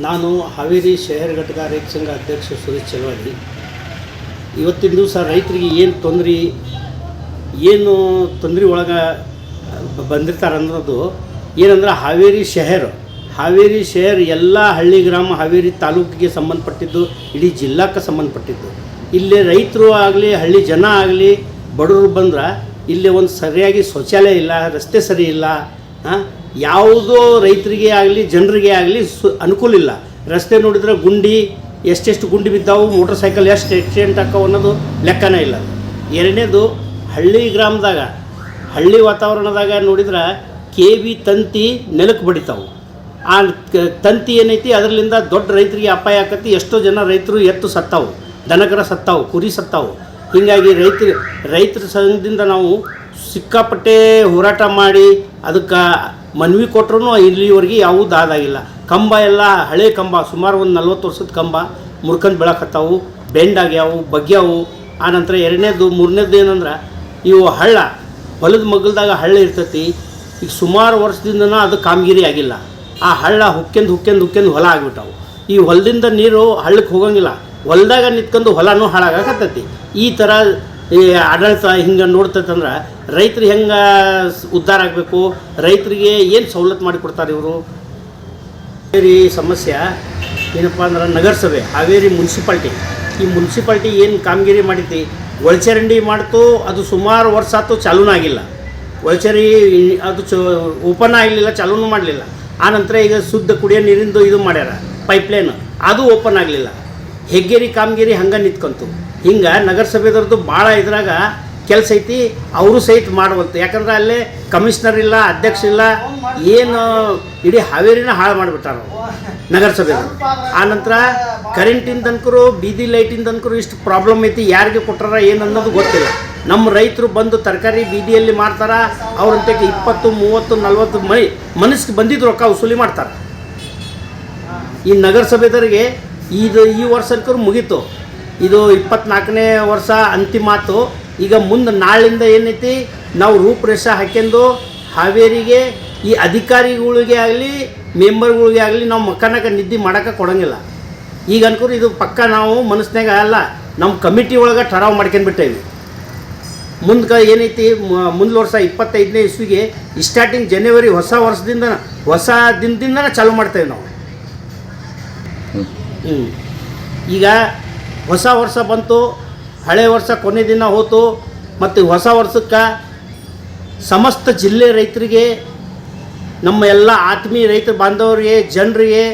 ನಾನು ಹಾವೇರಿ ಶಹರ ಘಟಕ ರೈತ ಸಂಘ ಅಧ್ಯಕ್ಷ ಸುರೇಶ್ ಚಲವಾದಿ. ಇವತ್ತಿನ ದಿವಸ ರೈತರಿಗೆ ಏನು ತೊಂದರೆ ಒಳಗೆ ಬಂದಿರ್ತಾರೆ ಅನ್ನೋದು ಏನಂದ್ರೆ ಹಾವೇರಿ ಶಹರ ಎಲ್ಲ ಹಳ್ಳಿ ಗ್ರಾಮ ಹಾವೇರಿ ತಾಲೂಕಿಗೆ ಸಂಬಂಧಪಟ್ಟಿದ್ದು, ಇಡೀ ಜಿಲ್ಲಾಕ್ಕೆ ಸಂಬಂಧಪಟ್ಟಿದ್ದು. ಇಲ್ಲಿ ರೈತರು ಆಗಲಿ ಹಳ್ಳಿ ಜನ ಆಗಲಿ ಬಡವರು ಬಂದ್ರೆ ಇಲ್ಲಿ ಒಂದು ಸರಿಯಾಗಿ ಶೌಚಾಲಯ ಇಲ್ಲ, ರಸ್ತೆ ಸರಿ ಇಲ್ಲ, ಯಾವುದೋ ರೈತರಿಗೆ ಆಗಲಿ ಜನರಿಗೆ ಆಗಲಿ ಅನುಕೂಲ ಇಲ್ಲ. ರಸ್ತೆ ನೋಡಿದ್ರೆ ಗುಂಡಿ ಎಷ್ಟೆಷ್ಟು ಗುಂಡಿ ಬಿದ್ದಾವು, ಮೋಟ್ರ್ ಸೈಕಲ್ ಎಷ್ಟು ಆಕ್ಸಿಡೆಂಟ್ ಆಕ್ಕವು ಅನ್ನೋದು ಲೆಕ್ಕನೇ ಇಲ್ಲ. ಎರಡನೇದು ಹಳ್ಳಿ ಗ್ರಾಮದಾಗ ಹಳ್ಳಿ ವಾತಾವರಣದಾಗ ನೋಡಿದ್ರೆ KV ತಂತಿ ನೆಲಕ್ಕೆ ಬಡಿತಾವೆ. ಆ ತಂತಿ ಏನೈತಿ ಅದರಿಂದ ದೊಡ್ಡ ರೈತರಿಗೆ ಅಪಾಯ ಆಕತಿ. ಎಷ್ಟೋ ಜನ ರೈತರು ಎತ್ತು ಸತ್ತಾವು, ದನಕರ ಸತ್ತಾವು, ಕುರಿ ಸತ್ತಾವು. ಹೀಗಾಗಿ ರೈತರ ಸಂಘದಿಂದ ನಾವು ಸಿಕ್ಕಾಪಟ್ಟೆ ಹೋರಾಟ ಮಾಡಿ ಅದಕ್ಕೆ ಮನವಿ ಕೊಟ್ಟರು ಇಲ್ಲಿವರೆಗೆ ಯಾವುದೂ ಆದಾಗಿಲ್ಲ. ಕಂಬ ಎಲ್ಲ ಹಳೆ ಕಂಬ, ಸುಮಾರು ಒಂದು 40 ವರ್ಷದ ಕಂಬ ಮುರ್ಕಂಡು ಬೆಳಕತ್ತಾವು, ಬೆಂಡ್ ಆಗ್ಯಾವು, ಬಗ್ಗ್ಯಾವು. ಆನಂತರ ಮೂರನೇದು ಏನಂದ್ರೆ ಇವು ಹೊಲದ ಮಗ್ಗಲ್ದಾಗ ಹಳ್ಳ ಇರ್ತೈತಿ. ಈಗ ಸುಮಾರು ವರ್ಷದಿಂದನೂ ಅದು ಕಾಮಗಿರಿ ಆಗಿಲ್ಲ. ಆ ಹಳ್ಳ ಹುಕ್ಕೆಂದು ಹೊಲ ಆಗಿಬಿಟ್ಟಾವು. ಈ ಹೊಲದಿಂದ ನೀರು ಹಳ್ಳಕ್ಕೆ ಹೋಗಂಗಿಲ್ಲ, ಹೊಲದಾಗ ನಿಂತ್ಕೊಂಡು ಹೊಲನೂ ಹಾಳಾಗಕತ್ತೈತಿ. ಈ ಥರ ಆಡಳಿತ ಹಿಂಗೆ ನೋಡ್ತೈತಂದ್ರೆ ರೈತರು ಹೆಂಗೆ ಉದ್ಧಾರ ಆಗಬೇಕು, ರೈತರಿಗೆ ಏನು ಸವಲತ್ತು ಮಾಡಿಕೊಡ್ತಾರೆ ಇವರು. ಹಾವೇರಿ ಸಮಸ್ಯೆ ಏನಪ್ಪ ಅಂದ್ರೆ ನಗರಸಭೆ ಹಾವೇರಿ ಈ ಮುನ್ಸಿಪಾಲ್ಟಿ ಏನು ಕಾಮಗಿರಿ ಮಾಡೈತಿ, ಒಳಚರಂಡಿ ಮಾಡ್ತು. ಅದು ಸುಮಾರು ವರ್ಷ ಆಯ್ತು, ಚಾಲೂನೂ ಆಗಿಲ್ಲ. ಒಳಚರಿ ಅದು ಓಪನ್ ಆಗಲಿಲ್ಲ, ಚಾಲೂನೂ ಮಾಡಲಿಲ್ಲ. ಆನಂತರ ಈಗ ಶುದ್ಧ ಕುಡಿಯೋ ನೀರಿಂದು ಇದು ಮಾಡ್ಯಾರ ಪೈಪ್ಲೈನ್, ಅದು ಓಪನ್ ಆಗಲಿಲ್ಲ. ಹೆಗ್ಗೇರಿ ಕಾಮಗಿರಿ ಹಂಗೆ ನಿಂತ್ಕೊಂತು. ಹಿಂಗೆ ನಗರಸಭೆದವ್ರದ್ದು ಭಾಳ ಇದ್ರಾಗ ಕೆಲಸ ಐತಿ. ಅವರು ಸಹಿತ ಮಾಡಬಲ್ತು. ಯಾಕಂದ್ರೆ ಅಲ್ಲೇ ಕಮಿಷನರ್ ಇಲ್ಲ, ಅಧ್ಯಕ್ಷ ಇಲ್ಲ, ಏನು ಇಡೀ ಹಾವೇರಿನ ಹಾಳು ಮಾಡಿಬಿಟ್ಟಾರ ನಗರಸಭೆದವರು. ಆನಂತರ ಕರೆಂಟಿಂದ ಅನ್ಕರು, ಬೀದಿ ಲೈಟಿಂದ ಅನ್ಕರು ಇಷ್ಟು ಪ್ರಾಬ್ಲಮ್ ಐತಿ. ಯಾರಿಗೆ ಕೊಟ್ಟಾರ ಏನು ಅನ್ನೋದು ಗೊತ್ತಿಲ್ಲ. ನಮ್ಮ ರೈತರು ಬಂದು ತರಕಾರಿ ಬೀದಿಯಲ್ಲಿ ಮಾರ್ತಾರ. ಅವ್ರಂತಕ್ಕೆ 20, 30, 40 ಮನಸ್ಸಿಗೆ ಬಂದಿದ್ದು ರೊಕ್ಕ ವಸೂಲಿ ಮಾಡ್ತಾರೆ. ಈ ನಗರಸಭೆದವರಿಗೆ ಈ ವರ್ಷಕ್ಕೂ ಮುಗೀತು. ಇದು 24ನೇ ವರ್ಷ ಅಂತಿಮ ಆತು. ಈಗ ಮುಂದೆ ನಾಳಿಂದ ಏನೈತಿ, ನಾವು ರೂಪರೇಷೆ ಹಾಕ್ಯಂಡು ಹಾವೇರಿಗೆ ಈ ಅಧಿಕಾರಿಗಳಿಗೆ ಆಗಲಿ ಮೆಂಬರ್ಗಳಿಗೆ ಆಗಲಿ ನಾವು ಮಕ್ಕನಾಗ ನಿದ್ದೆ ಮಾಡೋಕೆ ಕೊಡೋಂಗಿಲ್ಲ. ಈಗ ಅನ್ಕೂರು ಇದು ಪಕ್ಕ ನಾವು ಮನಸ್ಸಿನಾಗ ಅಲ್ಲ, ನಮ್ಮ ಕಮಿಟಿ ಒಳಗೆ ಠರಾವ್ ಮಾಡ್ಕೊಂಡ್ಬಿಟ್ಟೇವಿ. ಮುಂದೆ ಏನೈತಿ, ಮುಂದಿನ ವರ್ಷ 25ನೇ ಇಸ್ವಿಗೆ ಸ್ಟಾರ್ಟಿಂಗ್ ಜನವರಿ ಹೊಸ ದಿನದಿಂದ ಚಾಲೂ ಮಾಡ್ತೇವೆ ನಾವು. ಈಗ ಹೊಸ ವರ್ಷ ಬಂತು, ಹಳೆ ವರ್ಷ ಕೊನೆ ದಿನ ಹೋತು. ಮತ್ತು ಹೊಸ ವರ್ಷಕ್ಕೆ ಸಮಸ್ತ ಜಿಲ್ಲೆ ರೈತರಿಗೆ, ನಮ್ಮ ಎಲ್ಲ ಆತ್ಮೀಯ ರೈತ ಬಾಂಧವರಿಗೆ, ಜನರಿಗೆ,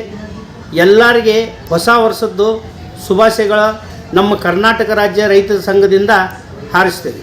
ಎಲ್ಲರಿಗೆ ಹೊಸ ವರ್ಷದ್ದು ಶುಭಾಶಯಗಳು ನಮ್ಮ ಕರ್ನಾಟಕ ರಾಜ್ಯ ರೈತರ ಸಂಘದಿಂದ ಹಾರೈಸ್ತೇವೆ.